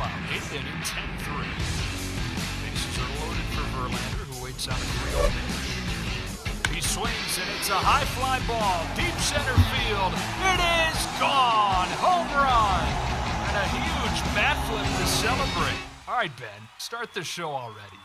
shutout. 8th inning, 10-3. Bases are loaded for Verlander, who waits on a 3-0 pitch. He swings, and it's a high fly ball, deep center field. It is gone! Home run! And a huge bat flip to celebrate. All right, Ben, start the show already.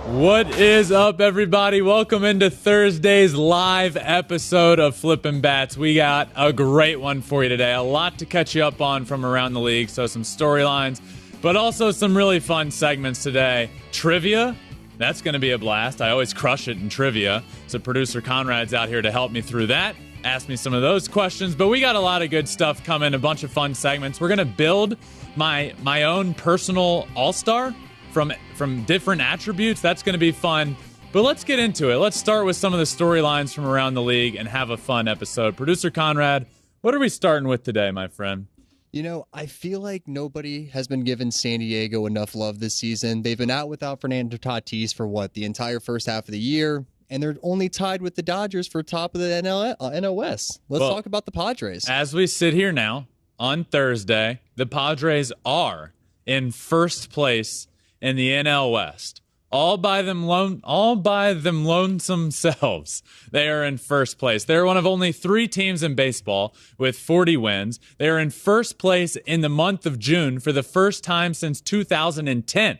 What is up, everybody? Welcome into Thursday's live episode of Flippin' Bats. We got a great one for you today. A lot to catch you up on from around the league. So some storylines, but also some really fun segments today. Trivia, that's going to be a blast. I always crush it in trivia. So producer Conrad's out here to help me through that. Ask me some of those questions. But we got a lot of good stuff coming, a bunch of fun segments. We're going to build my own personal all-star from different attributes. That's going to be fun. But let's get into it. Let's start with some of the storylines from around the league and have a fun episode. Producer Conrad, what are we starting with today, my friend? You know, I feel like nobody has been giving San Diego enough love this season. They've been out without Fernando Tatis for the entire first half of the year, and they're only tied with the Dodgers for top of the NL West. Let's talk about the Padres. As we sit here now on Thursday, the Padres are in first place in the NL West. All by them lonesome selves. They are in first place. They're one of only 3 teams in baseball with 40 wins. They are in first place in the month of June for the first time since 2010.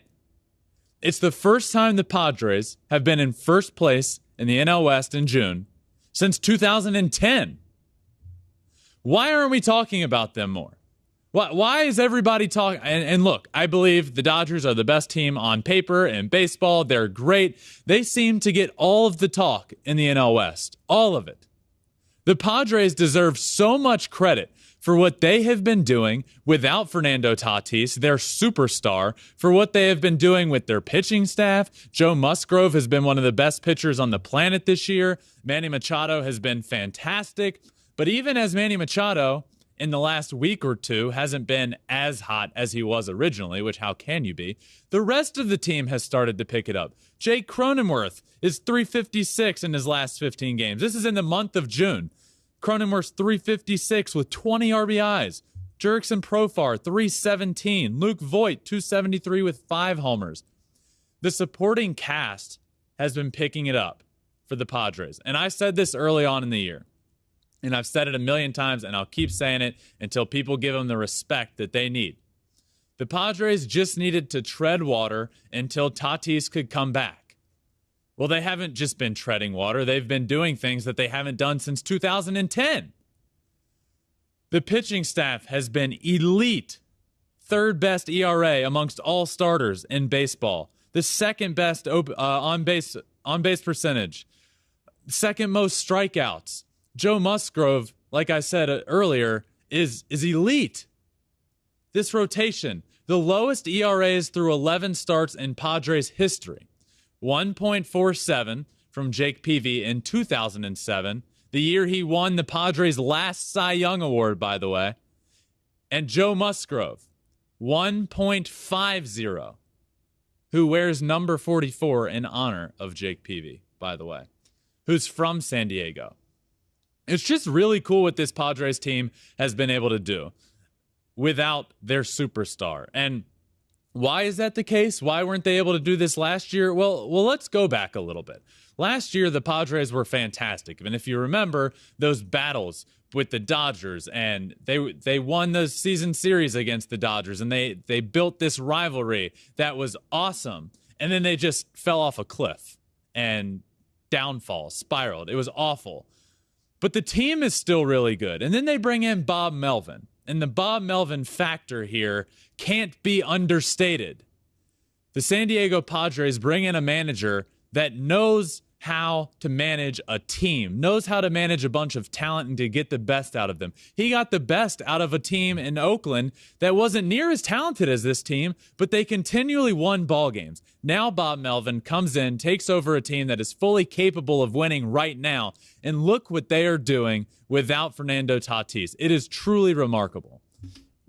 It's the first time the Padres have been in first place in the NL West in June since 2010. Why aren't we talking about them more? Why is everybody talking? And look, I believe the Dodgers are the best team on paper in baseball. They're great. They seem to get all of the talk in the NL West. All of it. The Padres deserve so much credit for what they have been doing without Fernando Tatis, their superstar, for what they have been doing with their pitching staff. Joe Musgrove has been one of the best pitchers on the planet this year. Manny Machado has been fantastic. But even as Manny Machado in the last week or two hasn't been as hot as he was originally, which how can you be? The rest of the team has started to pick it up. Jake Cronenworth is 356 in his last 15 games. This is in the month of June. Cronenworth's 356 with 20 RBIs. Jurickson Profar, 317. Luke Voit, 273 with 5 homers. The supporting cast has been picking it up for the Padres. And I said this early on in the year. And I've said it a million times, and I'll keep saying it until people give them the respect that they need. The Padres just needed to tread water until Tatis could come back. Well, they haven't just been treading water. They've been doing things that they haven't done since 2010. The pitching staff has been elite. Third best ERA amongst all starters in baseball. The second best on base percentage. Second most strikeouts. Joe Musgrove, like I said earlier, is elite. This rotation, the lowest ERAs through 11 starts in Padres history. 1.47 from Jake Peavy in 2007, the year he won the Padres' last Cy Young Award, by the way. And Joe Musgrove, 1.50, who wears number 44 in honor of Jake Peavy, by the way, who's from San Diego. It's just really cool what this Padres team has been able to do without their superstar. And why is that the case? Why weren't they able to do this last year? Well, let's go back a little bit. Last year, the Padres were fantastic. And if you remember those battles with the Dodgers, and they won the season series against the Dodgers, and they built this rivalry that was awesome. And then they just fell off a cliff and spiraled. It was awful. But the team is still really good. And then they bring in Bob Melvin. And the Bob Melvin factor here can't be understated. The San Diego Padres bring in a manager that knows how to manage a team, knows how to manage a bunch of talent and to get the best out of them. He got the best out of a team in Oakland that wasn't near as talented as this team, but they continually won ball games. Now Bob Melvin comes in, takes over a team that is fully capable of winning right now, and look what they are doing without Fernando Tatis. It is truly remarkable.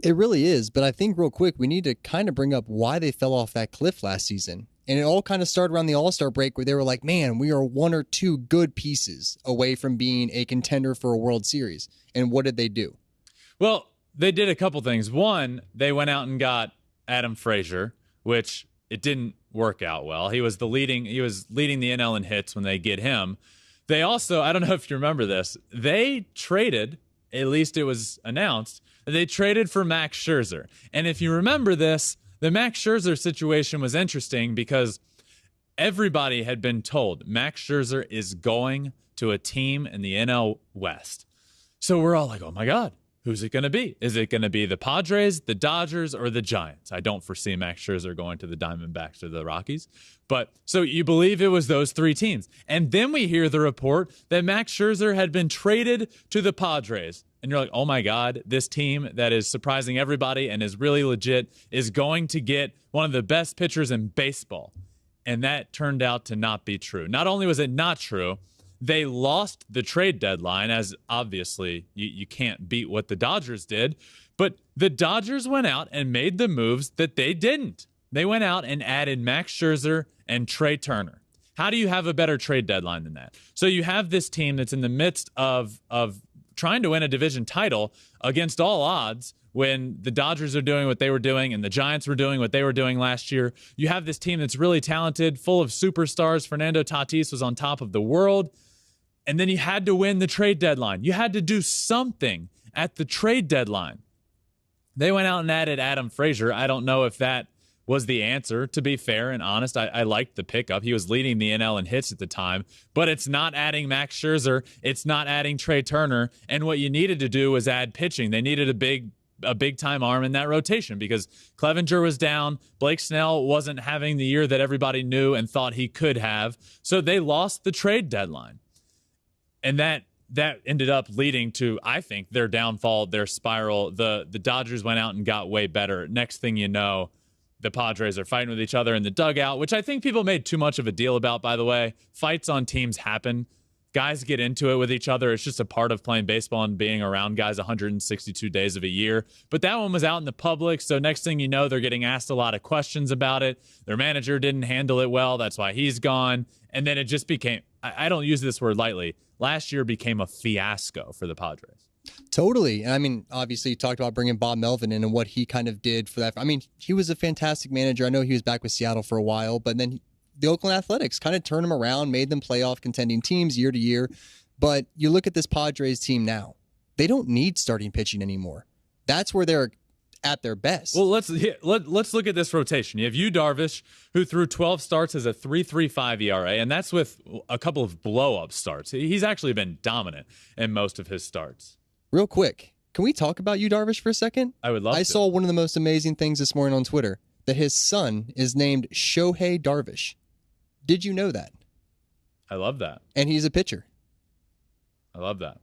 It really is, but I think real quick, we need to kind of bring up why they fell off that cliff last season. And it all kind of started around the All-Star break where they were like, man, we are 1 or 2 good pieces away from being a contender for a World Series. And what did they do? Well, they did a couple things. One, they went out and got Adam Frazier, which it didn't work out well. He was leading the NL in hits when they get him. They also, I don't know if you remember this, they traded, at least it was announced, they traded for Max Scherzer. And if you remember this, the Max Scherzer situation was interesting because everybody had been told Max Scherzer is going to a team in the NL West. So we're all like, oh my God, who's it going to be? Is it going to be the Padres, the Dodgers, or the Giants? I don't foresee Max Scherzer going to the Diamondbacks or the Rockies. But so you believe it was those three teams. And then we hear the report that Max Scherzer had been traded to the Padres. And you're like, oh my God, this team that is surprising everybody and is really legit is going to get one of the best pitchers in baseball. And that turned out to not be true. Not only was it not true, they lost the trade deadline, as obviously you can't beat what the Dodgers did. But the Dodgers went out and made the moves that they didn't. They went out and added Max Scherzer and Trey Turner. How do you have a better trade deadline than that? So you have this team that's in the midst of trying to win a division title against all odds when the Dodgers are doing what they were doing and the Giants were doing what they were doing last year. You have this team that's really talented, full of superstars. Fernando Tatis was on top of the world. And then you had to win the trade deadline. You had to do something at the trade deadline. They went out and added Adam Frazier. I don't know if that was the answer. To be fair and honest, I liked the pickup. He was leading the NL in hits at the time, but it's not adding Max Scherzer. It's not adding Trey Turner. And what you needed to do was add pitching. They needed a big-time arm in that rotation because Clevenger was down. Blake Snell wasn't having the year that everybody knew and thought he could have. So they lost the trade deadline. And that ended up leading to, I think, their downfall, their spiral. The Dodgers went out and got way better. Next thing you know, the Padres are fighting with each other in the dugout, which I think people made too much of a deal about, by the way. Fights on teams happen. Guys get into it with each other. It's just a part of playing baseball and being around guys 162 days of a year. But that one was out in the public, so next thing you know, they're getting asked a lot of questions about it. Their manager didn't handle it well. That's why he's gone. And then it just became, I don't use this word lightly, last year became a fiasco for the Padres. Totally. And I mean, obviously, you talked about bringing Bob Melvin in and what he kind of did for that. I mean, he was a fantastic manager. I know he was back with Seattle for a while, but then the Oakland Athletics kind of turned them around, made them playoff contending teams year to year. But you look at this Padres team now, they don't need starting pitching anymore. That's where they're at their best. Well, let's look at this rotation. You have Yu Darvish, who threw 12 starts as a 3.35 ERA, and that's with a couple of blow-up starts. He's actually been dominant in most of his starts. Real quick, can we talk about Yu Darvish for a second? I would love to. I saw one of the most amazing things this morning on Twitter, that his son is named Shohei Darvish. Did you know that? I love that. And he's a pitcher. I love that.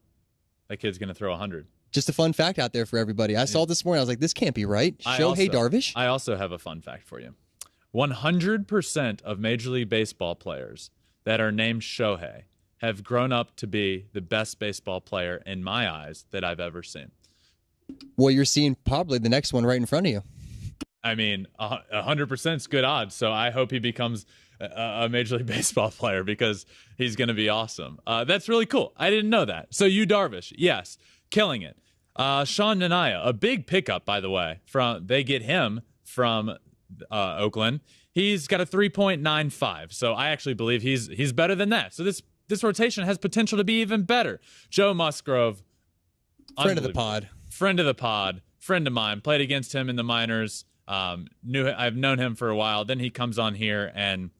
That kid's going to throw 100. Just a fun fact out there for everybody. I saw it this morning. I was like, this can't be right. Shohei Darvish? I also have a fun fact for you. 100% of Major League Baseball players that are named Shohei have grown up to be the best baseball player in my eyes that I've ever seen. Well, you're seeing probably the next one right in front of you. I mean, 100% is good odds. So I hope he becomes a Major League Baseball player because he's going to be awesome. That's really cool. I didn't know that. So Yu Darvish, yes, killing it. Sean Nanaia, a big pickup, by the way. They get him from Oakland. He's got a 3.95. So I actually believe he's better than that. So this rotation has potential to be even better. Joe Musgrove, friend of the pod, friend of mine. Played against him in the minors. I've known him for a while. Then he comes on here and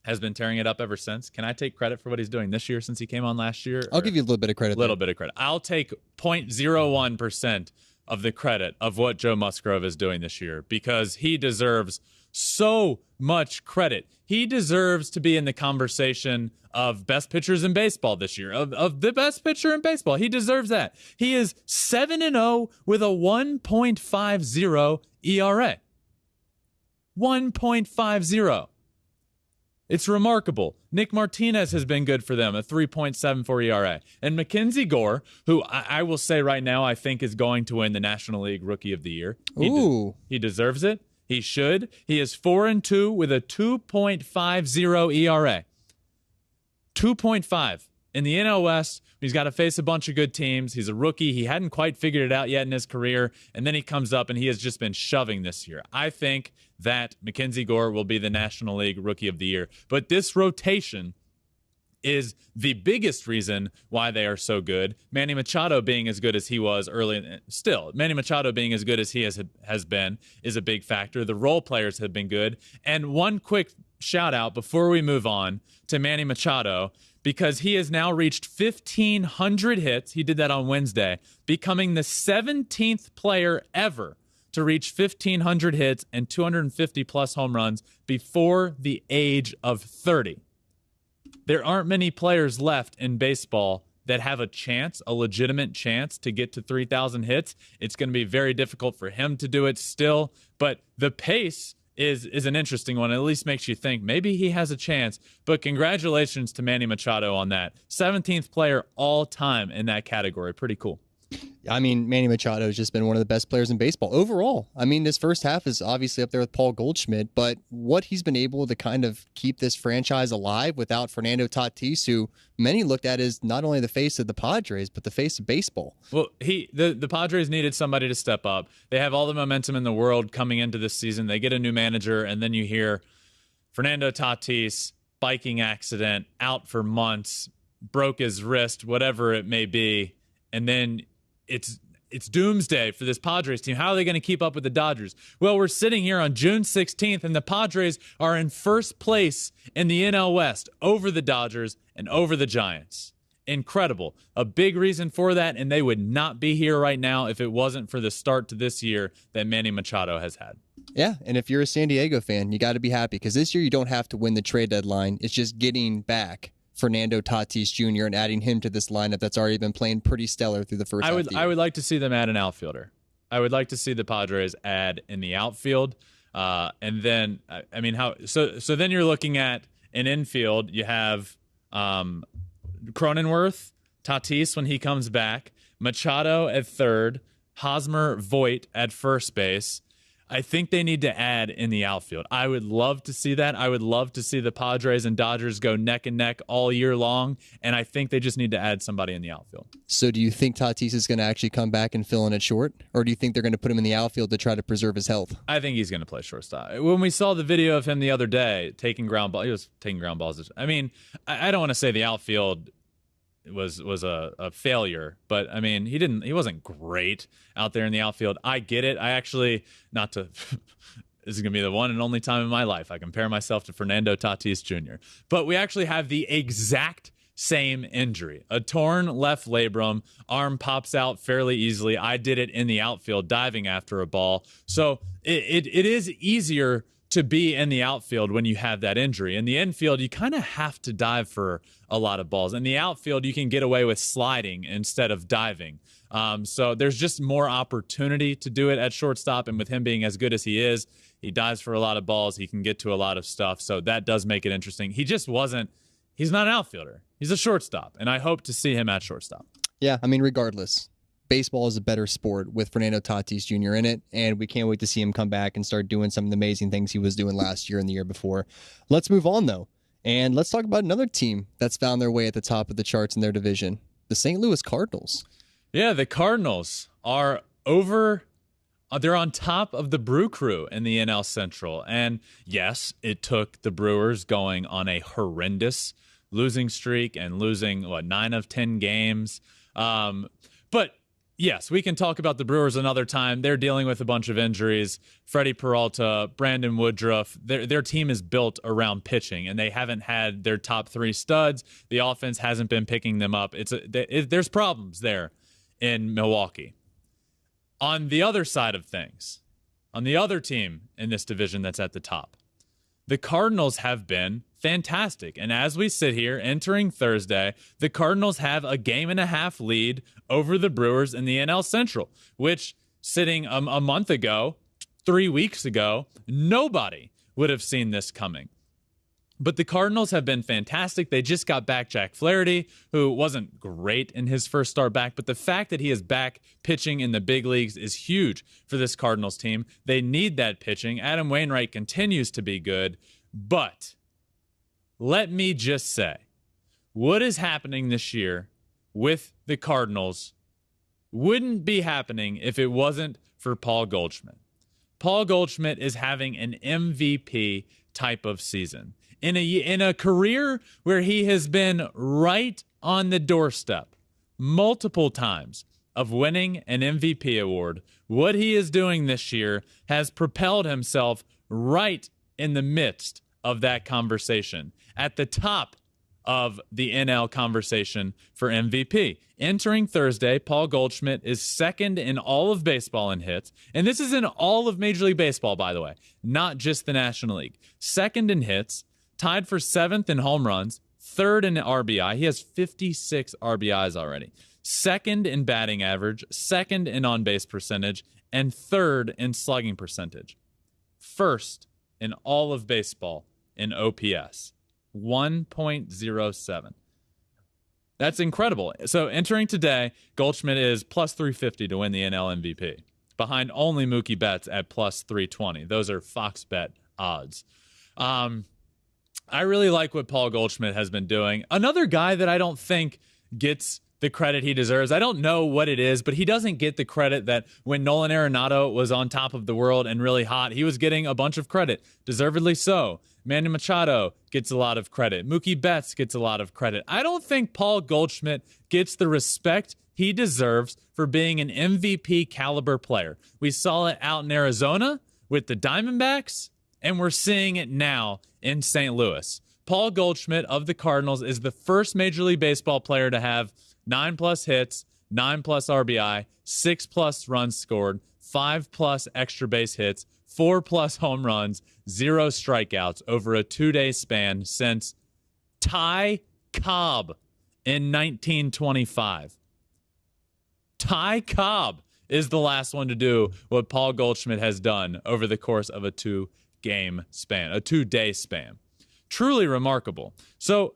has been tearing it up ever since. Can I take credit for what he's doing this year since he came on last year? I'll give you a little bit of credit. Bit of credit. I'll take 0.01% of the credit of what Joe Musgrove is doing this year because he deserves so much credit. He deserves to be in the conversation of best pitchers in baseball this year, of the best pitcher in baseball. He deserves that. He is 7-0 with a 1.50 ERA. 1.50. It's remarkable. Nick Martinez has been good for them, a 3.74 ERA. And Mackenzie Gore, who I will say right now I think is going to win the National League Rookie of the Year. He deserves it. He should. He is 4-2 with a 2.50 ERA. 2.5. in the NL West, he's got to face a bunch of good teams. He's a rookie. He hadn't quite figured it out yet in his career. And then he comes up and he has just been shoving this year. I think that Mackenzie Gore will be the National League Rookie of the Year. But this rotation is the biggest reason why they are so good. Manny Machado being as good as he was early, still, Manny Machado being as good as he has been is a big factor. The role players have been good. And one quick shout out before we move on to Manny Machado, because he has now reached 1,500 hits. He did that on Wednesday, becoming the 17th player ever to reach 1,500 hits and 250-plus home runs before the age of 30. There aren't many players left in baseball that have a chance, a legitimate chance to get to 3,000 hits. It's going to be very difficult for him to do it still, but the pace is an interesting one. It at least makes you think maybe he has a chance. But congratulations to Manny Machado on that. 17th player all time in that category. Pretty cool. I mean, Manny Machado has just been one of the best players in baseball overall. I mean, this first half is obviously up there with Paul Goldschmidt, but what he's been able to kind of keep this franchise alive without Fernando Tatis, who many looked at as not only the face of the Padres, but the face of baseball. Well, the Padres needed somebody to step up. They have all the momentum in the world coming into this season. They get a new manager, and then you hear Fernando Tatis, biking accident, out for months, broke his wrist, whatever it may be, and then it's doomsday for this Padres team. How are they going to keep up with the Dodgers? Well, we're sitting here on June 16th, and the Padres are in first place in the NL West over the Dodgers and over the Giants. Incredible. A big reason for that, and they would not be here right now if it wasn't for the start to this year that Manny Machado has had. Yeah, and if you're a San Diego fan, you got to be happy because this year you don't have to win the trade deadline. It's just getting back Fernando Tatis Jr. and adding him to this lineup that's already been playing pretty stellar through the first half of the year. I would like to see them add an outfielder. I would like to see the Padres add in the outfield. And then, I mean, so then you're looking at an infield. You have Cronenworth, Tatis when he comes back, Machado at third, Hosmer, Voit at first base. I think they need to add in the outfield. I would love to see that. I would love to see the Padres and Dodgers go neck and neck all year long, and I think they just need to add somebody in the outfield. So do you think Tatis is going to actually come back and fill in at short, or do you think they're going to put him in the outfield to try to preserve his health? I think he's going to play shortstop. When we saw the video of him the other day taking ground balls, he was taking ground balls. I mean, I don't want to say the outfield was a failure, but I mean, he wasn't great out there in the outfield. I get it. I actually, not to this is going to be the one and only time in my life I compare myself to Fernando Tatis Jr. But we actually have the exact same injury. A torn left labrum, arm pops out fairly easily. I did it in the outfield diving after a ball. So it is easier to be in the outfield when you have that injury. In the infield, you kind of have to dive for a lot of balls. In the outfield, you can get away with sliding instead of diving. So there's just more opportunity to do it at shortstop. And with him being as good as he is, he dives for a lot of balls. He can get to a lot of stuff. So that does make it interesting. He's not an outfielder. He's a shortstop. And I hope to see him at shortstop. Yeah, I mean, regardless, baseball is a better sport with Fernando Tatis Jr. in it, and we can't wait to see him come back and start doing some of the amazing things he was doing last year and the year before. Let's move on, though, and let's talk about another team that's found their way at the top of the charts in their division, the St. Louis Cardinals. Yeah, the Cardinals are they're on top of the Brew Crew in the NL Central, and yes, it took the Brewers going on a horrendous losing streak and losing, 9 of 10 games, but yes, we can talk about the Brewers another time. They're dealing with a bunch of injuries. Freddie Peralta, Brandon Woodruff, their team is built around pitching, and they haven't had their top 3 studs. The offense hasn't been picking them up. There's problems there in Milwaukee. On the other side of things, on the other team in this division that's at the top, the Cardinals have been fantastic. And as we sit here entering Thursday, the Cardinals have a 1.5 game lead over the Brewers in the NL Central, which sitting a month ago, 3 weeks ago, nobody would have seen this coming. But the Cardinals have been fantastic. They just got back Jack Flaherty, who wasn't great in his first start back, but the fact that he is back pitching in the big leagues is huge for this Cardinals team. They need that pitching. Adam Wainwright continues to be good, but let me just say, what is happening this year with the Cardinals wouldn't be happening if it wasn't for Paul Goldschmidt. Paul Goldschmidt is having an MVP type of season. In a career where he has been right on the doorstep multiple times of winning an MVP award, what he is doing this year has propelled himself right in the midst of that conversation, at the top of the NL conversation for MVP. Entering Thursday, Paul Goldschmidt is second in all of baseball in hits. And this is in all of Major League Baseball, by the way, not just the National League. Second in hits, tied for seventh in home runs, third in RBI. He has 56 RBIs already. Second in batting average, second in on-base percentage, and third in slugging percentage. First in all of baseball in OPS, 1.07. That's incredible. So entering today, Goldschmidt is plus 350 to win the NL MVP, behind only Mookie Betts at plus 320. Those are Fox Bet odds. I really like what Paul Goldschmidt has been doing. Another guy that I don't think gets the credit he deserves. I don't know what it is, but he doesn't get the credit that when Nolan Arenado was on top of the world and really hot, he was getting a bunch of credit, deservedly so. Manny Machado gets a lot of credit. Mookie Betts gets a lot of credit. I don't think Paul Goldschmidt gets the respect he deserves for being an MVP caliber player. We saw it out in Arizona with the Diamondbacks, and we're seeing it now in St. Louis. Paul Goldschmidt of the Cardinals is the first Major League Baseball player to have 9+ hits, 9+ RBI, 6+ runs scored, 5+ extra base hits, 4+ home runs, 0 strikeouts over a 2-day span since Ty Cobb in 1925. Ty Cobb is the last one to do what Paul Goldschmidt has done over the course of a 2-day span. Truly remarkable. So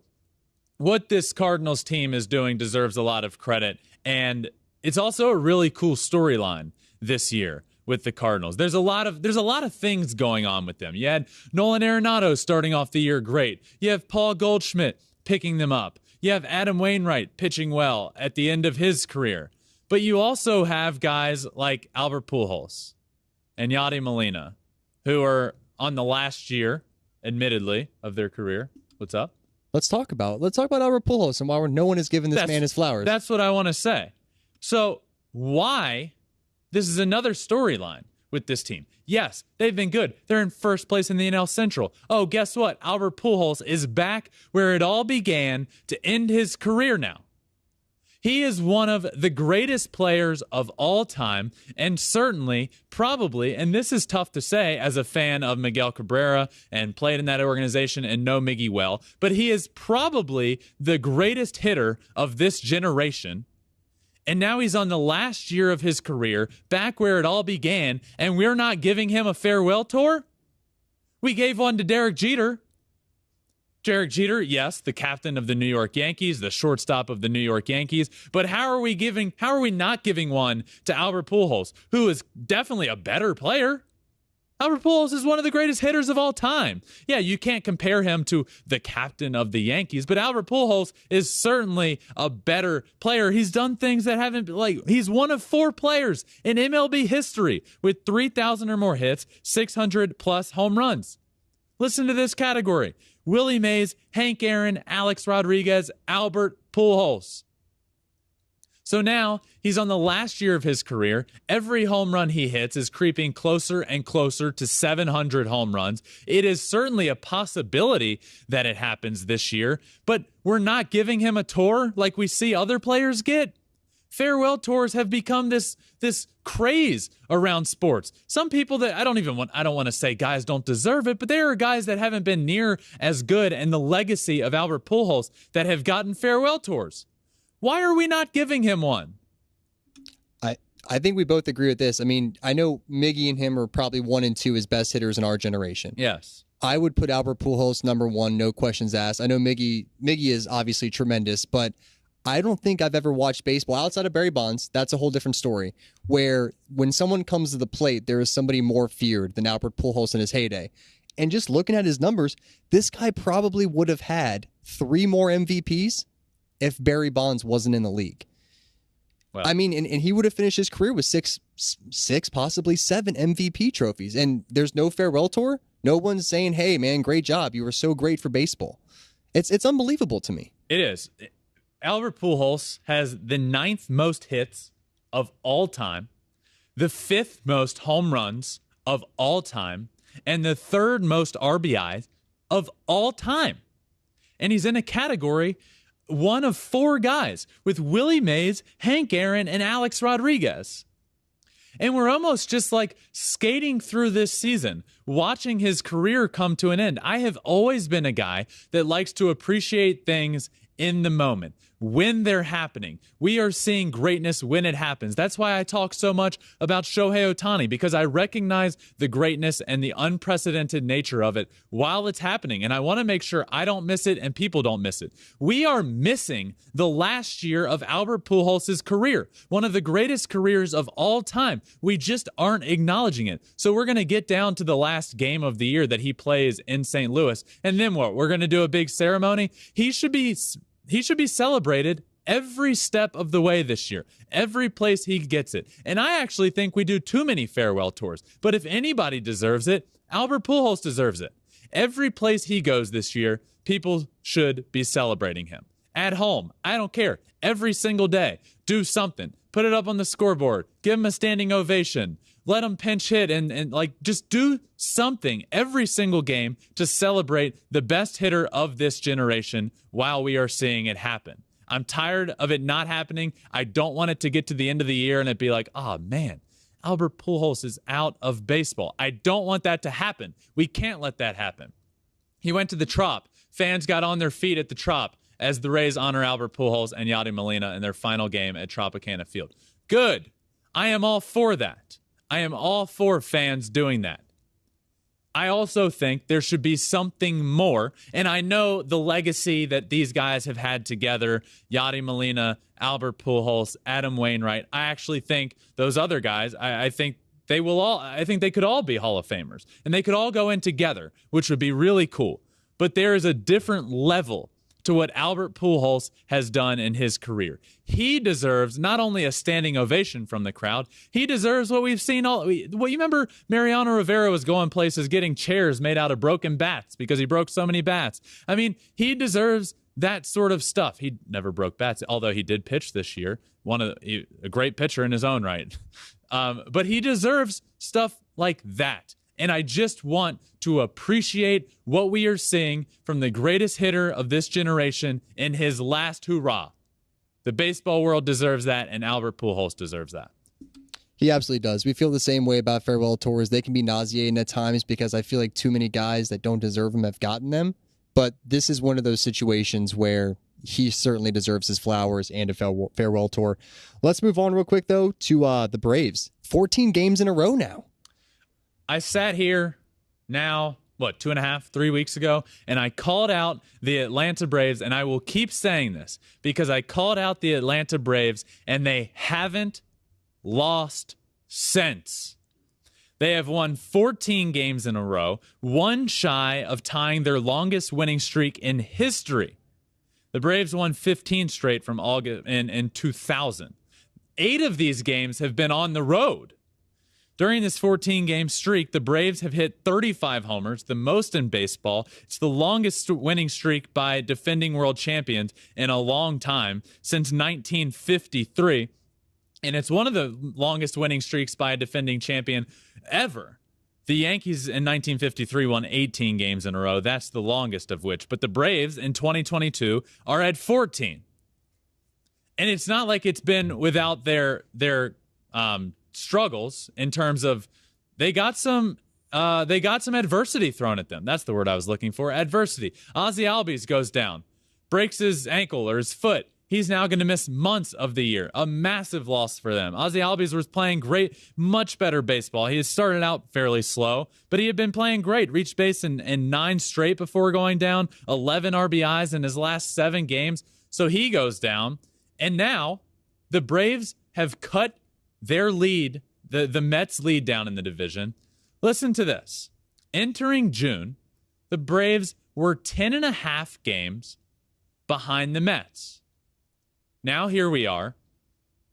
what this Cardinals team is doing deserves a lot of credit, and it's also a really cool storyline this year with the Cardinals. There's a lot of things going on with them. You had Nolan Arenado starting off the year great. You have Paul Goldschmidt picking them up. You have Adam Wainwright pitching well at the end of his career. But you also have guys like Albert Pujols and Yadi Molina, who are on the last year, admittedly, of their career. What's up? Let's talk about Albert Pujols and why no one has given this man his flowers. That's what I want to say. So why? This is another storyline with this team. Yes, they've been good. They're in first place in the NL Central. Oh, guess what? Albert Pujols is back where it all began to end his career now. He is one of the greatest players of all time, and certainly, probably, and this is tough to say as a fan of Miguel Cabrera and played in that organization and know Miggy well, but he is probably the greatest hitter of this generation. And now he's on the last year of his career, back where it all began, and we're not giving him a farewell tour? We gave one to Derek Jeter. Derek Jeter, yes, the captain of the New York Yankees, the shortstop of the New York Yankees, but how are we not giving one to Albert Pujols, who is definitely a better player? Albert Pujols is one of the greatest hitters of all time. Yeah, you can't compare him to the captain of the Yankees, but Albert Pujols is certainly a better player. He's done things that haven't, he's one of 4 players in MLB history with 3,000 or more hits, 600+ home runs. Listen to this category: Willie Mays, Hank Aaron, Alex Rodriguez, Albert Pujols. So now he's on the last year of his career. Every home run he hits is creeping closer and closer to 700 home runs. It is certainly a possibility that it happens this year, but we're not giving him a tour like we see other players get. Farewell tours have become this craze around sports. Some people that I don't want to say guys don't deserve it, but there are guys that haven't been near as good in the legacy of Albert Pujols that have gotten farewell tours. Why are we not giving him one? I think we both agree with this. I mean, I know Miggy and him are probably 1 and 2 as best hitters in our generation. Yes. I would put Albert Pujols number 1, no questions asked. I know Miggy is obviously tremendous, but I don't think I've ever watched baseball outside of Barry Bonds. That's a whole different story, where when someone comes to the plate, there is somebody more feared than Albert Pujols in his heyday. And just looking at his numbers, this guy probably would have had 3 more MVPs if Barry Bonds wasn't in the league. Well, I mean, and he would have finished his career with six, possibly 7 MVP trophies. And there's no farewell tour. No one's saying, hey, man, great job. You were so great for baseball. It's unbelievable to me. It is. Albert Pujols has the 9th most hits of all time, the 5th most home runs of all time, and the 3rd most RBIs of all time. And he's in a category, one of 4 guys, with Willie Mays, Hank Aaron, and Alex Rodriguez. And we're almost just like skating through this season, watching his career come to an end. I have always been a guy that likes to appreciate things in the moment, when they're happening. We are seeing greatness when it happens. That's why I talk so much about Shohei Ohtani, because I recognize the greatness and the unprecedented nature of it while it's happening. And I want to make sure I don't miss it and people don't miss it. We are missing the last year of Albert Pujols' career, one of the greatest careers of all time. We just aren't acknowledging it. So we're going to get down to the last game of the year that he plays in St. Louis. And then what? We're going to do a big ceremony. He should be celebrated every step of the way this year, every place he gets it. And I actually think we do too many farewell tours. But if anybody deserves it, Albert Pujols deserves it. Every place he goes this year, people should be celebrating him. At home, I don't care. Every single day, do something. Put it up on the scoreboard. Give him a standing ovation. Let him pinch hit and just do something every single game to celebrate the best hitter of this generation while we are seeing it happen. I'm tired of it not happening. I don't want it to get to the end of the year and it be like, oh man, Albert Pujols is out of baseball. I don't want that to happen. We can't let that happen. He went to the Trop. Fans got on their feet at the Trop as the Rays honor Albert Pujols and Yadi Molina in their final game at Tropicana Field. Good. I am all for that. I am all for fans doing that. I also think there should be something more, and I know the legacy that these guys have had together, Yadi Molina, Albert Pujols, Adam Wainwright. I actually think those other guys, I think they could all be Hall of Famers, and they could all go in together, which would be really cool. But there is a different level to what Albert Pujols has done in his career. He deserves not only a standing ovation from the crowd, he deserves what we've seen all. Well, you remember Mariano Rivera was going places getting chairs made out of broken bats because he broke so many bats. I mean, he deserves that sort of stuff. He never broke bats, although he did pitch this year. A great pitcher in his own right. But he deserves stuff like that. And I just want to appreciate what we are seeing from the greatest hitter of this generation in his last hurrah. The baseball world deserves that, and Albert Pujols deserves that. He absolutely does. We feel the same way about farewell tours. They can be nauseating at times because I feel like too many guys that don't deserve them have gotten them. But this is one of those situations where he certainly deserves his flowers and a farewell tour. Let's move on real quick, though, to the Braves. 14 games in a row now. I sat here now, 3 weeks ago, and I called out the Atlanta Braves, and I will keep saying this because I called out the Atlanta Braves, and they haven't lost since. They have won 14 games in a row, one shy of tying their longest winning streak in history. The Braves won 15 straight from August in 2000. 8 of these games have been on the road. During this 14-game streak, the Braves have hit 35 homers, the most in baseball. It's the longest winning streak by defending world champions in a long time, since 1953. And it's one of the longest winning streaks by a defending champion ever. The Yankees in 1953 won 18 games in a row. That's the longest of which. But the Braves in 2022 are at 14. And it's not like it's been without their struggles in terms of they got some adversity thrown at them. That's the word I was looking for. Adversity. Ozzie Albies goes down, breaks his ankle or his foot. He's now going to miss months of the year. A massive loss for them. Ozzie Albies was playing great, much better baseball. He had started out fairly slow, but he had been playing great. Reached base in 9 straight before going down, 11 RBIs in his last 7 games. So he goes down, and now the Braves have cut their lead, the Mets' lead down in the division. Listen to this. Entering June, the Braves were 10.5 games behind the Mets. Now here we are,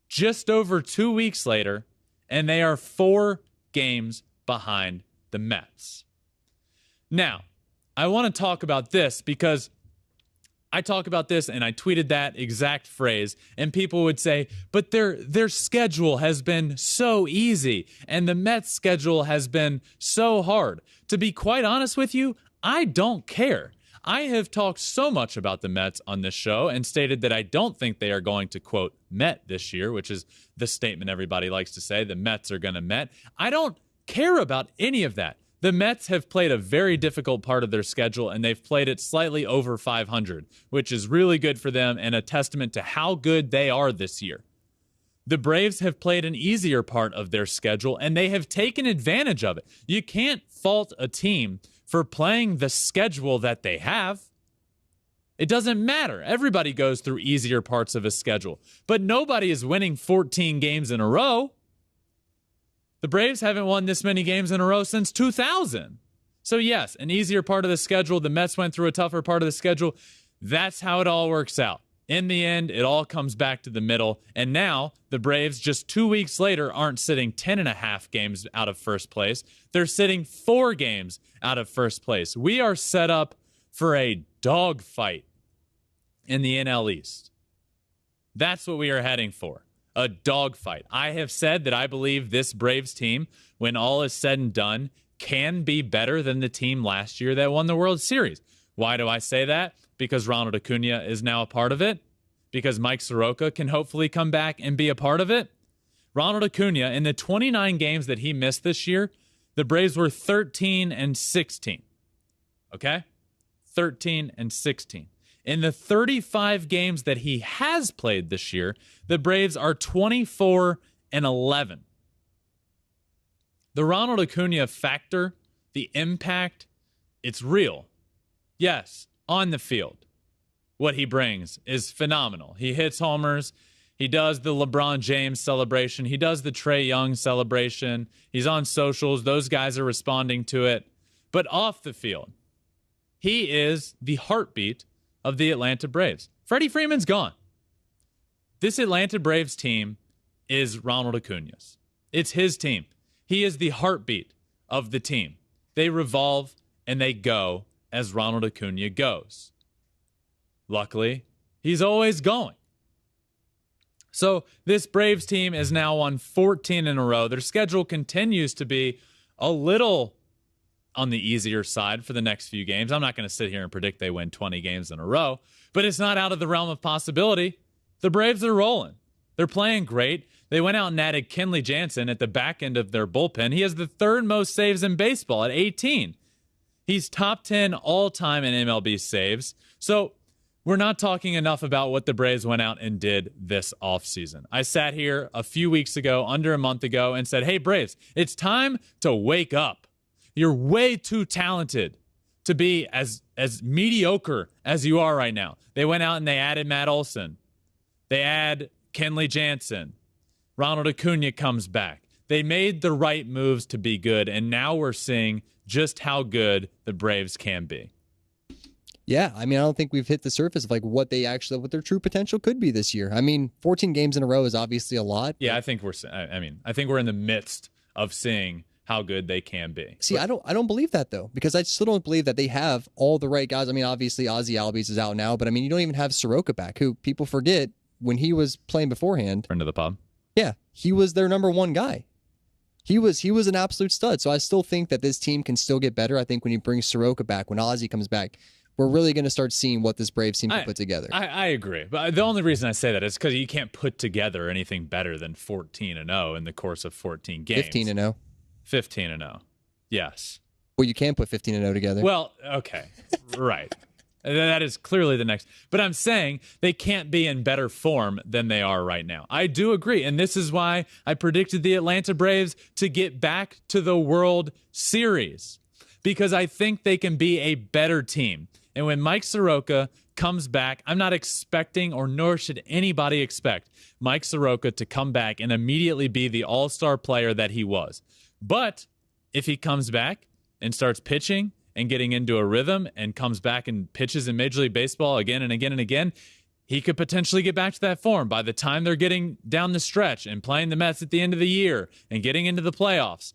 just over 2 weeks later, and they are 4 games behind the Mets. Now, I want to talk about this because I talk about this and I tweeted that exact phrase, and people would say, but their schedule has been so easy and the Mets schedule has been so hard. To be quite honest with you, I don't care. I have talked so much about the Mets on this show and stated that I don't think they are going to, quote, Met this year, which is the statement everybody likes to say, the Mets are going to Met. I don't care about any of that. The Mets have played a very difficult part of their schedule, and they've played it slightly over 500, which is really good for them and a testament to how good they are this year. The Braves have played an easier part of their schedule, and they have taken advantage of it. You can't fault a team for playing the schedule that they have. It doesn't matter. Everybody goes through easier parts of a schedule, but nobody is winning 14 games in a row. The Braves haven't won this many games in a row since 2000. So yes, an easier part of the schedule. The Mets went through a tougher part of the schedule. That's how it all works out. In the end, it all comes back to the middle. And now the Braves, just 2 weeks later, aren't sitting 10.5 games out of first place. They're sitting 4 games out of first place. We are set up for a dogfight in the NL East. That's what we are heading for. A dogfight. I have said that I believe this Braves team, when all is said and done, can be better than the team last year that won the World Series. Why do I say that? Because Ronald Acuna is now a part of it. Because Mike Soroka can hopefully come back and be a part of it. Ronald Acuna, in the 29 games that he missed this year, the Braves were 13-16. Okay? 13-16. In the 35 games that he has played this year, the Braves are 24-11. The Ronald Acuna factor, the impact, it's real. Yes, on the field, what he brings is phenomenal. He hits homers. He does the LeBron James celebration. He does the Trae Young celebration. He's on socials. Those guys are responding to it. But off the field, he is the heartbeat of the Atlanta Braves. Freddie Freeman's gone. This Atlanta Braves team is Ronald Acuna's. It's his team. He is the heartbeat of the team. They revolve and they go as Ronald Acuna goes. Luckily, he's always going. So this Braves team is now on 14 in a row. Their schedule continues to be a little on the easier side for the next few games. I'm not going to sit here and predict they win 20 games in a row, but it's not out of the realm of possibility. The Braves are rolling. They're playing great. They went out and added Kenley Jansen at the back end of their bullpen. He has the 3rd most saves in baseball at 18. He's top 10 all-time in MLB saves. So we're not talking enough about what the Braves went out and did this offseason. I sat here a few weeks ago, under a month ago, and said, hey, Braves, it's time to wake up. You're way too talented to be as mediocre as you are right now. They went out and they added Matt Olson. They add Kenley Jansen. Ronald Acuna comes back. They made the right moves to be good, and now we're seeing just how good the Braves can be. Yeah, I mean, I don't think we've hit the surface of like what their true potential could be this year. I mean, 14 games in a row is obviously a lot. Yeah, I think we're in the midst of seeing how good they can be. See, I don't believe that though, because I still don't believe that they have all the right guys. I mean, obviously Ozzy Albies is out now, but I mean, you don't even have Soroka back, who people forget when he was playing beforehand. Friend of the pub. Yeah, he was their number 1 guy. He was an absolute stud. So I still think that this team can still get better. I think when you bring Soroka back, when Ozzy comes back, we're really going to start seeing what this Braves team can put together. I agree. But the only reason I say that is because you can't put together anything better than 14-0 in the course of 14 games. 15-0. 15-0. Yes. Well, you can put 15-0 together. Well, okay. Right. That is clearly the next. But I'm saying they can't be in better form than they are right now. I do agree. And this is why I predicted the Atlanta Braves to get back to the World Series, because I think they can be a better team. And when Mike Soroka comes back, I'm not expecting, or nor should anybody expect, Mike Soroka to come back and immediately be the all-star player that he was. But if he comes back and starts pitching and getting into a rhythm and comes back and pitches in Major League Baseball again and again and again, he could potentially get back to that form by the time they're getting down the stretch and playing the Mets at the end of the year and getting into the playoffs.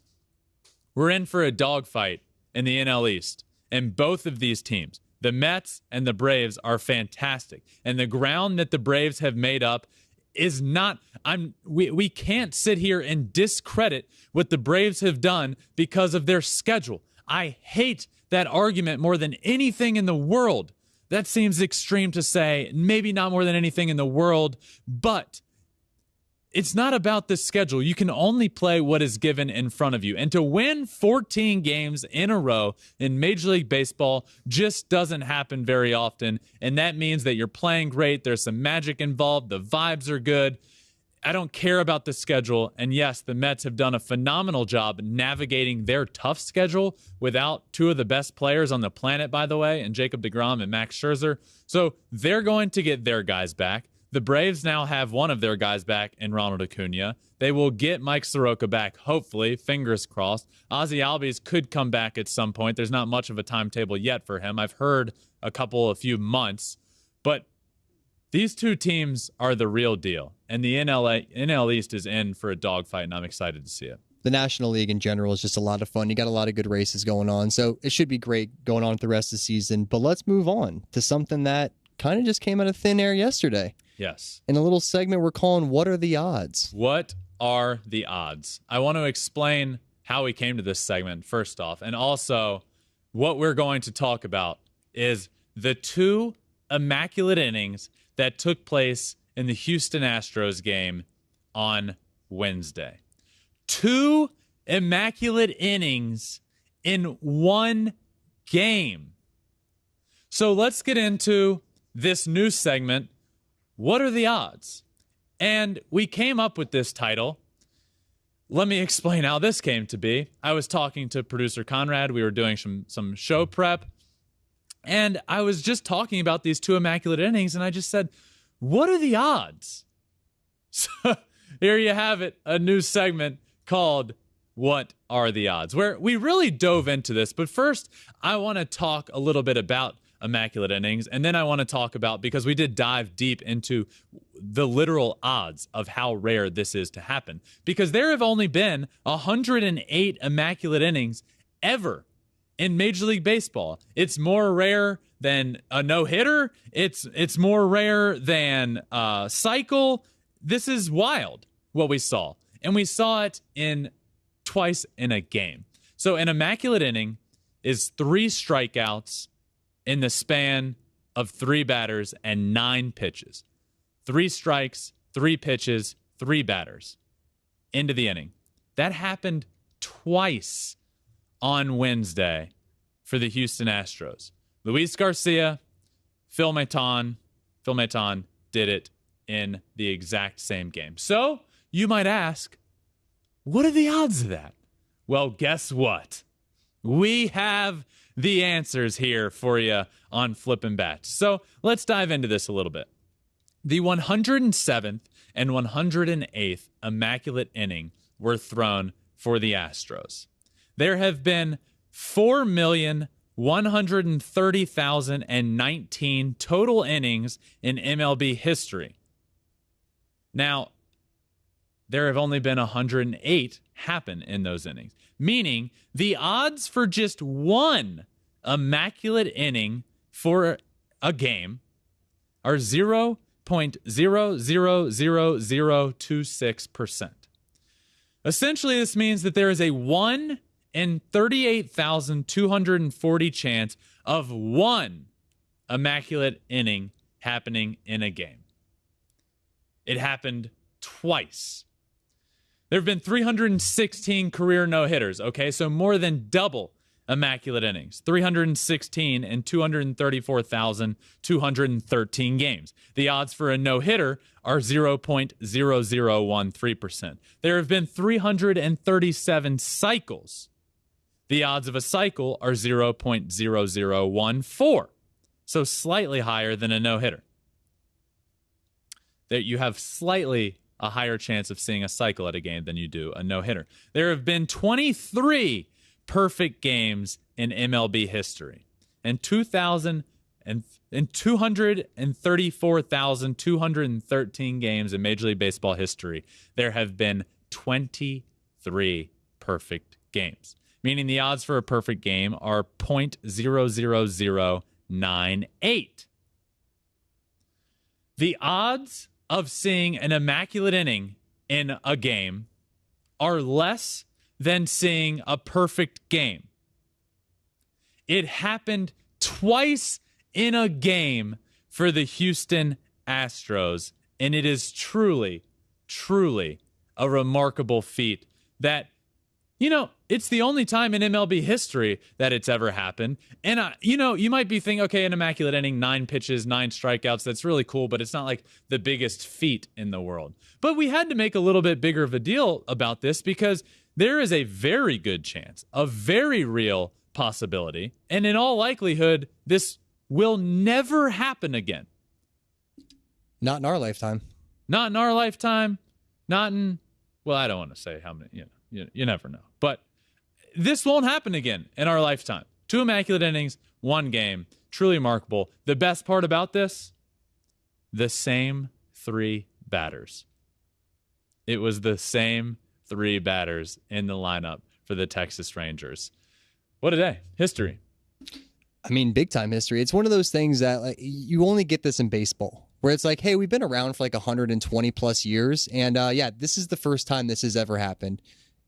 We're in for a dogfight in the NL East. And both of these teams, the Mets and the Braves, are fantastic. And the ground that the Braves have made up is not, we can't sit here and discredit what the Braves have done because of their schedule. I hate that argument more than anything in the world. That seems extreme to say, maybe not more than anything in the world, but it's not about the schedule. You can only play what is given in front of you. And to win 14 games in a row in Major League Baseball just doesn't happen very often. And that means that you're playing great. There's some magic involved. The vibes are good. I don't care about the schedule. And yes, the Mets have done a phenomenal job navigating their tough schedule without two of the best players on the planet, by the way, and Jacob deGrom and Max Scherzer. So they're going to get their guys back. The Braves now have one of their guys back in Ronald Acuna. They will get Mike Soroka back, hopefully, fingers crossed. Ozzie Albies could come back at some point. There's not much of a timetable yet for him. I've heard a few months. But these two teams are the real deal. And the NL East is in for a dogfight, and I'm excited to see it. The National League in general is just a lot of fun. You got a lot of good races going on. So it should be great going on with the rest of the season. But let's move on to something that kind of just came out of thin air yesterday. Yes. In a little segment we're calling What Are the Odds? What are the odds? I want to explain how we came to this segment, first off. And also, what we're going to talk about is the two immaculate innings that took place in the Houston Astros game on Wednesday. Two immaculate innings in one game. So let's get into this new segment. What are the odds? And we came up with this title. Let me explain how this came to be. I was talking to producer Conrad. We were doing some show prep. And I was just talking about these two immaculate innings. And I just said, what are the odds? So here you have it, a new segment called What Are the Odds? Where we really dove into this. But first, I want to talk a little bit about immaculate innings, and then I want to talk about, because we did dive deep into the literal odds of how rare this is to happen, because there have only been 108 immaculate innings ever in Major League Baseball. It's more rare than a no-hitter. It's more rare than a cycle. This is wild what we saw, and we saw it in twice in a game. So an immaculate inning is 3 strikeouts in the span of 3 batters and 9 pitches. 3 strikes, 3 pitches, 3 batters into the inning. That happened twice on Wednesday for the Houston Astros. Luis Garcia, Phil Maton did it in the exact same game. So you might ask, what are the odds of that? Well, guess what? We have the answers here for you on Flippin' Bats. So let's dive into this a little bit. The 107th and 108th immaculate inning were thrown for the Astros. There have been 4,130,019 total innings in MLB history. Now, there have only been 108 happen in those innings, meaning the odds for just one immaculate inning for a game are 0.000026%. Essentially, this means that there is a 1 in 38,240 chance of one immaculate inning happening in a game. It happened twice. There have been 316 career no-hitters, okay? So more than double immaculate innings. 316 in 234,213 games. The odds for a no-hitter are 0.0013%. There have been 337 cycles. The odds of a cycle are 0.0014. So slightly higher than a no-hitter. That you have slightly a higher chance of seeing a cycle at a game than you do a no-hitter. There have been 23 perfect games in MLB history. In 234,213 games in Major League Baseball history, there have been 23 perfect games, meaning the odds for a perfect game are 0.00098. The odds of seeing an immaculate inning in a game are less than seeing a perfect game. It happened twice in a game for the Houston Astros, and it is truly, truly a remarkable feat that, it's the only time in MLB history that it's ever happened. And, you might be thinking, okay, an immaculate inning, 9 pitches, 9 strikeouts, that's really cool, but it's not like the biggest feat in the world. But we had to make a little bit bigger of a deal about this because there is a very good chance, a very real possibility, and in all likelihood, this will never happen again. Not in our lifetime. Not in our lifetime. Not in, well, I don't want to say how many, you never know. But this won't happen again in our lifetime. 2 immaculate innings, 1 game. Truly remarkable. The best part about this, the same 3 batters. It was the same 3 batters in the lineup for the Texas Rangers. What a day. History. I mean, big time history. It's one of those things that you only get this in baseball, where it's like, hey, we've been around for 120 plus years. And this is the first time this has ever happened.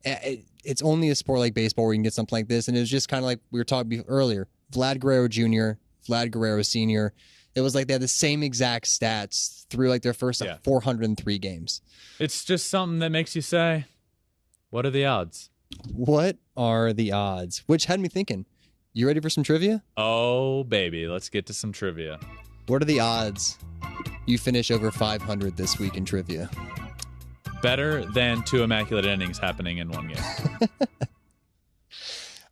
It's only a sport like baseball where you can get something like this. And it was just kind of like we were talking earlier, Vlad Guerrero Jr., Vlad Guerrero Sr. It was like they had the same exact stats through their first 403 games. It's just something that makes you say, what are the odds? What are the odds? Which had me thinking, you ready for some trivia? Oh, baby. Let's get to some trivia. What are the odds you finish over 500 this week in trivia? Better than 2 immaculate innings happening in 1 game.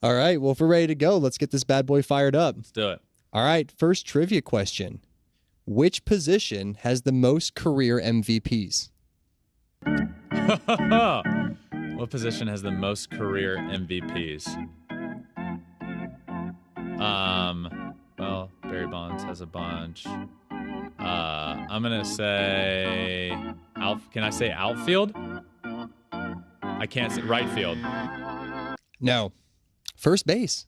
All right. Well, if we're ready to go, let's get this bad boy fired up. Let's do it. All right. First trivia question. Which position has the most career MVPs? What position has the most career MVPs? Well, Barry Bonds has a bunch. I'm gonna say can I say outfield? I can't say right field. No. First base.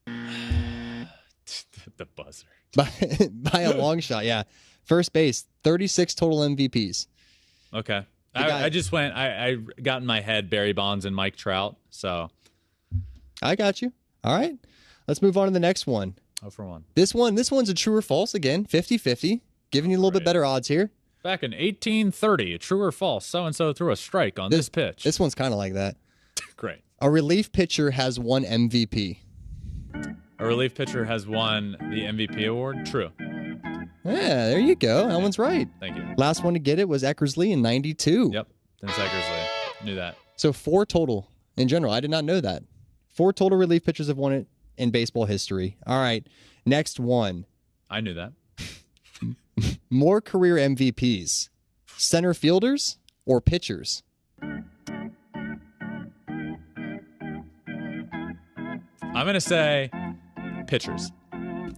The buzzer. By a long shot, yeah. First base, 36 total MVPs. Okay. I just went, I got in my head Barry Bonds and Mike Trout, so. I got you. All right. Let's move on to the next one. 0 for 1. This one's a true or false again, 50-50. Giving you a little bit better odds here. Back in 1830, true or false, so-and-so threw a strike on this pitch. This one's kind of like that. Great. A relief pitcher has won MVP. A relief pitcher has won the MVP award? True. Yeah, there you go. That one's right. Thank you. Last one to get it was Eckersley in 92. Yep. Dennis Eckersley. Knew that. So 4 total in general. I did not know that. 4 total relief pitchers have won it in baseball history. All right. Next one. I knew that. More career MVPs. Center fielders or pitchers? I'm going to say pitchers.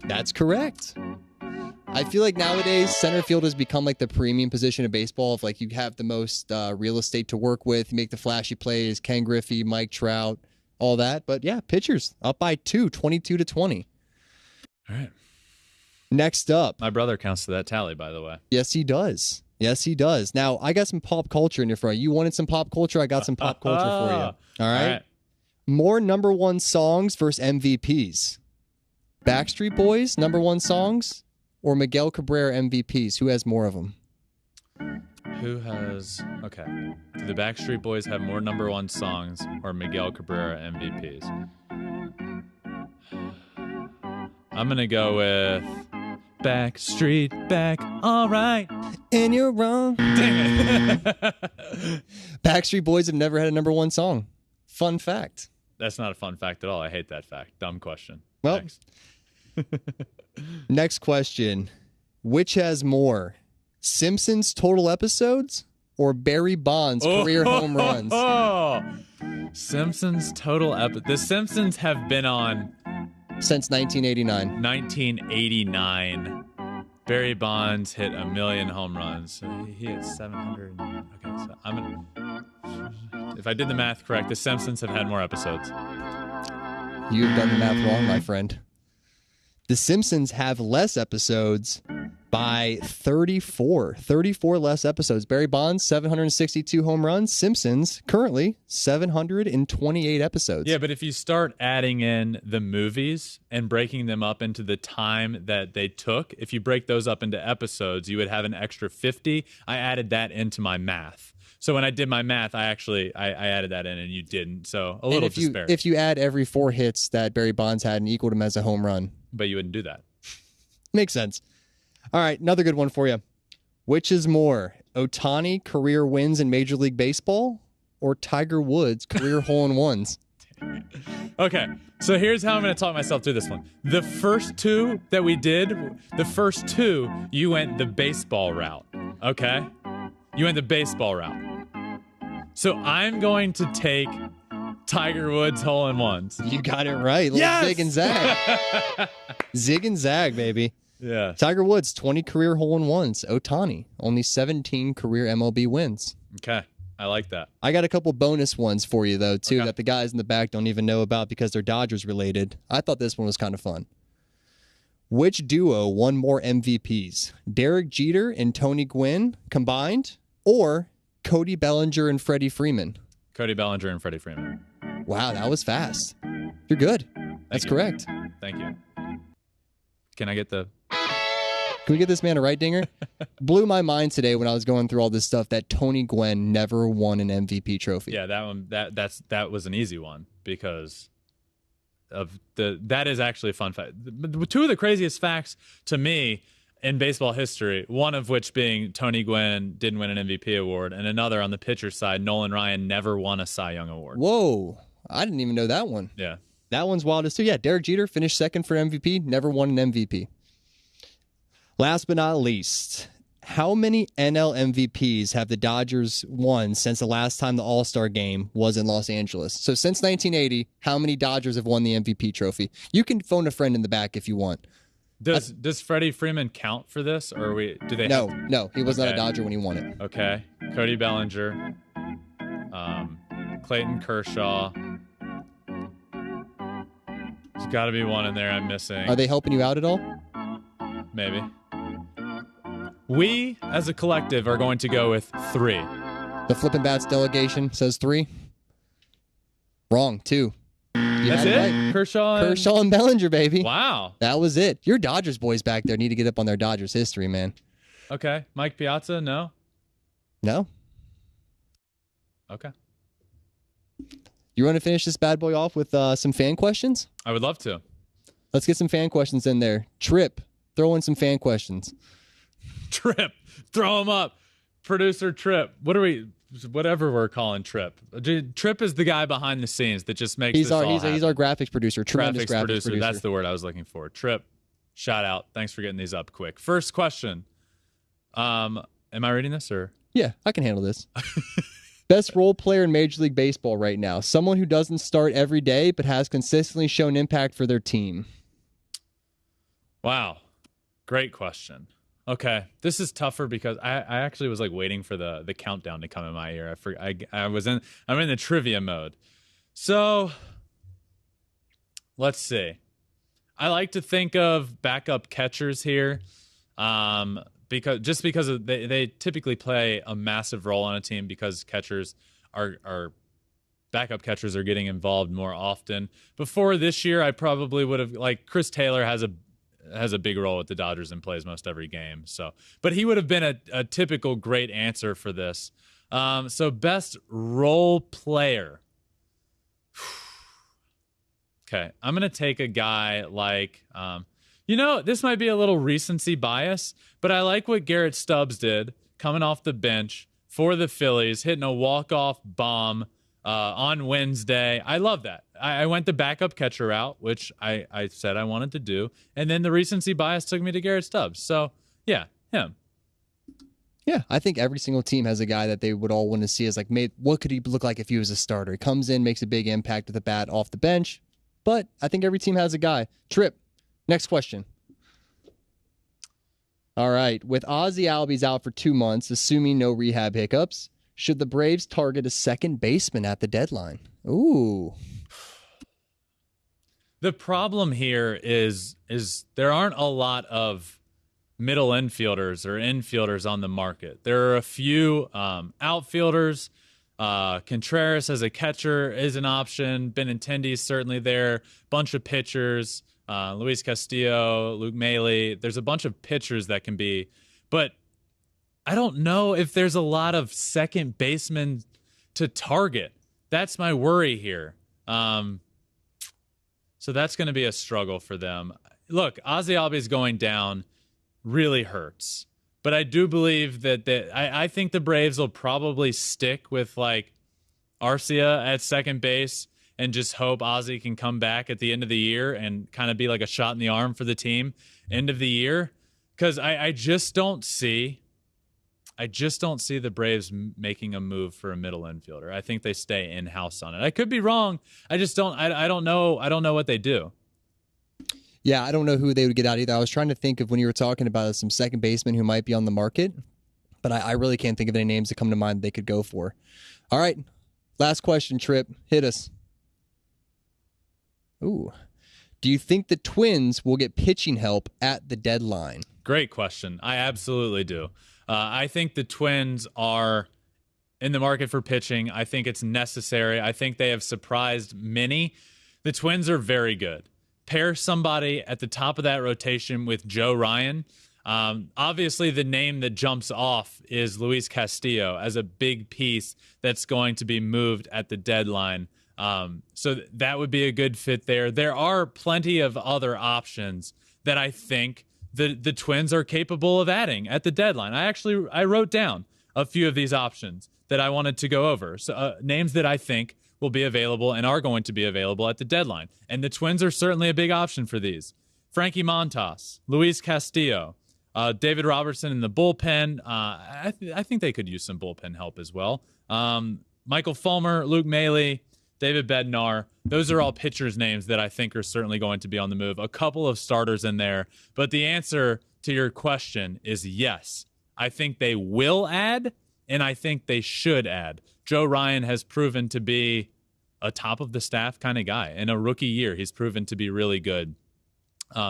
That's correct. I feel like nowadays center field has become the premium position of baseball. Of you have the most real estate to work with, you make the flashy plays, Ken Griffey, Mike Trout, all that. But yeah, pitchers up by 2, 22-20. All right. Next up. My brother counts to that tally, by the way. Yes, he does. Yes, he does. Now, I got some pop culture in your front. You wanted some pop culture? I got some pop culture for you. All right? More number 1 songs versus MVPs. Backstreet Boys, number 1 songs, or Miguel Cabrera MVPs? Who has more of them? Okay. Do the Backstreet Boys have more number 1 songs or Miguel Cabrera MVPs? I'm going to go with Backstreet Back, all right. And you're wrong. Dang it. Backstreet Boys have never had a number 1 song. Fun fact. That's not a fun fact at all. I hate that fact. Dumb question. Well, next question. Which has more? Simpsons total episodes or Barry Bonds career home runs? Simpsons total episodes. The Simpsons have been on Since 1989. 1989. Barry Bonds hit 1 million home runs. So he hit 700. Okay, so if I did the math correct, The Simpsons have had more episodes. You've done the math wrong, my friend. The Simpsons have less episodes by 34. 34 less episodes. Barry Bonds, 762 home runs. Simpsons, currently, 728 episodes. Yeah, but if you start adding in the movies and breaking them up into the time that they took, if you break those up into episodes, you would have an extra 50. I added that into my math. So when I did my math, I added that in and you didn't. So a little disparity. If you add every 4 hits that Barry Bonds had and equaled him as a home run. But you wouldn't do that. Makes sense. All right, another good one for you. Which is more, Ohtani career wins in Major League Baseball or Tiger Woods career hole-in-ones? Okay, so here's how I'm going to talk myself through this one. The first two that we did, you went the baseball route, okay? You went the baseball route. So I'm going to take Tiger Woods hole-in-ones. You got it right. Yes! Zig and zag. Zig and zag, baby. Yeah. Tiger Woods, 20 career hole-in-ones. Ohtani, only 17 career MLB wins. Okay, I like that. I got a couple bonus ones for you, though, too, Okay. that the guys in the back don't even know about because they're Dodgers related. I thought this one was kind of fun. Which duo won more MVPs? Derek Jeter and Tony Gwynn combined, or Cody Bellinger and Freddie Freeman? Cody Bellinger and Freddie Freeman. Wow, that was fast. You're good. That's you. correct. Thank you. Can I get the... Can we get this man a right dinger? Blew my mind today when I was going through all this stuff that Tony Gwynn never won an MVP trophy. Yeah, that one that was an easy one because of that is actually a fun fact. Two of the craziest facts to me in baseball history, one of which being Tony Gwynn didn't win an MVP award, and another on the pitcher side, Nolan Ryan never won a Cy Young award. Whoa, I didn't even know that one. Yeah. That one's wild as too. Yeah, Derek Jeter finished second for MVP, never won an MVP. Last but not least, how many NL MVPs have the Dodgers won since the last time the All-Star game was in Los Angeles? So since 1980, how many Dodgers have won the MVP trophy? You can phone a friend in the back if you want. Does Freddie Freeman count for this, or do they? No, he was not a Okay. Dodger when he won it. Okay, Cody Bellinger, Clayton Kershaw. There's got to be one in there I'm missing. Are they helping you out at all? Maybe. We, as a collective, are going to go with 3. The Flippin' Bats delegation says 3. Wrong, 2. You That's had it? right. Kershaw and Bellinger, baby. Wow. That was it. Your Dodgers boys back there need to get up on their Dodgers history, man. Okay. Mike Piazza, no? No? Okay. You want to finish this bad boy off with some fan questions? I would love to. Let's get some fan questions in there. Trip, throw in some fan questions. Trip. Throw him up. Producer Trip. Whatever we're calling Trip. Trip is the guy behind the scenes that just makes He's this all our graphics producer. Tremendous graphics producer. That's the word I was looking for. Trip. Shout out. Thanks for getting these up quick. First question. Am I reading this or? Yeah, I can handle this. Best role player in Major League Baseball right now. Someone who doesn't start every day but has consistently shown impact for their team. Wow. Great question. Okay. This is tougher because I actually was like waiting for the countdown to come in my ear. I'm in the trivia mode. So let's see. I like to think of backup catchers here. Because they typically play a massive role on a team because catchers are backup catchers are getting involved more often. Before this year, I probably would have like Chris Taylor has a big role with the Dodgers and plays most every game. So, but he would have been a typical great answer for this. So best role player. Okay, I'm gonna take a guy like. This might be a little recency bias, but I like what Garrett Stubbs did coming off the bench for the Phillies, hitting a walk-off bomb on Wednesday. I love that. I went the backup catcher route, which I said I wanted to do, and then the recency bias took me to Garrett Stubbs. So, yeah, him. Yeah, I think every single team has a guy that they would all want to see as like, what could he look like if he was a starter? He comes in, makes a big impact with the bat off the bench. but I think every team has a guy. Trip, next question. All right. With Ozzy Albies out for 2 months, assuming no rehab hiccups, should the Braves target a second baseman at the deadline? Ooh. The problem here is there aren't a lot of middle infielders or infielders on the market. There are a few outfielders. Contreras as a catcher is an option. Benintendi is certainly there. Bunch of pitchers. Luis Castillo, Luke Maile. There's a bunch of pitchers that can be, but I don't know if there's a lot of second basemen to target. That's my worry here. So that's going to be a struggle for them. Look, Ozzy Albies going down really hurts, but I do believe that I think the Braves will probably stick with like Arcia at second base and just hope Ozzy can come back at the end of the year and kind of be like a shot in the arm for the team end of the year. Because I just don't see the Braves making a move for a middle infielder. I think they stay in-house on it. I could be wrong. I just don't. I don't know. I don't know what they do. Yeah, I don't know who they would get out either. I was trying to think of when you were talking about some second basemen who might be on the market, but I really can't think of any names that come to mind that they could go for. All right, last question, Trip. Hit us. Ooh. Do you think the Twins will get pitching help at the deadline? Great question. I absolutely do. I think the Twins are in the market for pitching. I think it's necessary. I think they have surprised many. The Twins are very good. Pair somebody at the top of that rotation with Joe Ryan. Obviously, the name that jumps off is Luis Castillo as a big piece that's going to be moved at the deadline. So that would be a good fit there. There are plenty of other options that I think the Twins are capable of adding at the deadline. I wrote down a few of these options that I wanted to go over. So names that I think will be available and are going to be available at the deadline. And the Twins are certainly a big option for these. Frankie Montas, Luis Castillo, David Robertson in the bullpen. I think they could use some bullpen help as well. Michael Fulmer, Luke Maile, David Bednar. Those are all pitchers' names that I think are certainly going to be on the move. A couple of starters in there. But the answer to your question is yes. I think they will add, and I think they should add. Joe Ryan has proven to be a top-of-the-staff kind of guy. In a rookie year, he's proven to be really good.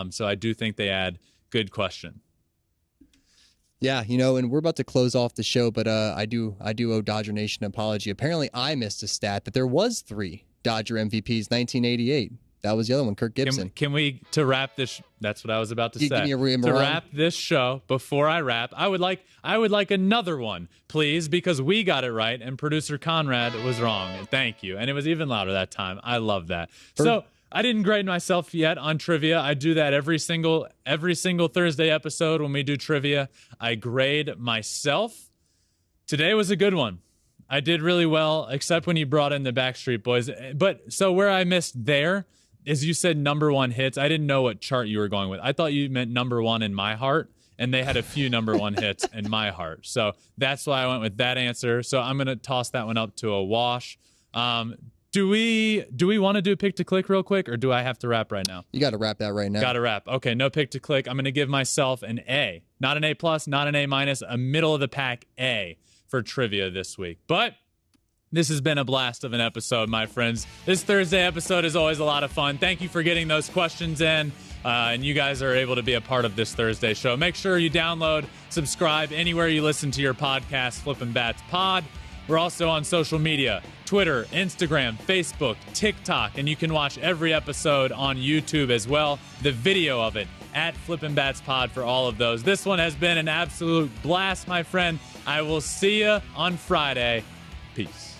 So I do think they add. Good question. Yeah, and we're about to close off the show, but I do owe Dodger Nation an apology. Apparently, I missed a stat that there was 3 Dodger MVPs, 1988. That was the other one, Kirk Gibson. Can we, to wrap this, that's what I was about to say. Give me a to wrap this show, before I wrap, I would like another one, please, because we got it right and producer Conrad was wrong. Thank you. And it was even louder that time. I love that. So I didn't grade myself yet on trivia. I do that every single Thursday episode when we do trivia. I grade myself. Today was a good one. I did really well, except when you brought in the Backstreet Boys. But so where I missed there is you said number 1 hits. I didn't know what chart you were going with. I thought you meant number 1 in my heart, and they had a few number 1 hits in my heart. So that's why I went with that answer. So I'm going to toss that one up to a wash. Do we want to do pick to click real quick, or do I have to wrap right now? You got to wrap that right now. Got to wrap. Okay, no pick to click. I'm going to give myself an A. Not an A+, not an A-, a middle of the pack A for trivia this week. But this has been a blast of an episode, my friends. This Thursday episode is always a lot of fun. Thank you for getting those questions in, and you guys are able to be a part of this Thursday show. Make sure you download, subscribe anywhere you listen to your podcast, Flippin' Bats Pod. We're also on social media, Twitter, Instagram, Facebook, TikTok, and you can watch every episode on YouTube as well. The video of it at Flippin' Bats Pod for all of those. This one has been an absolute blast, my friend. I will see you on Friday. Peace.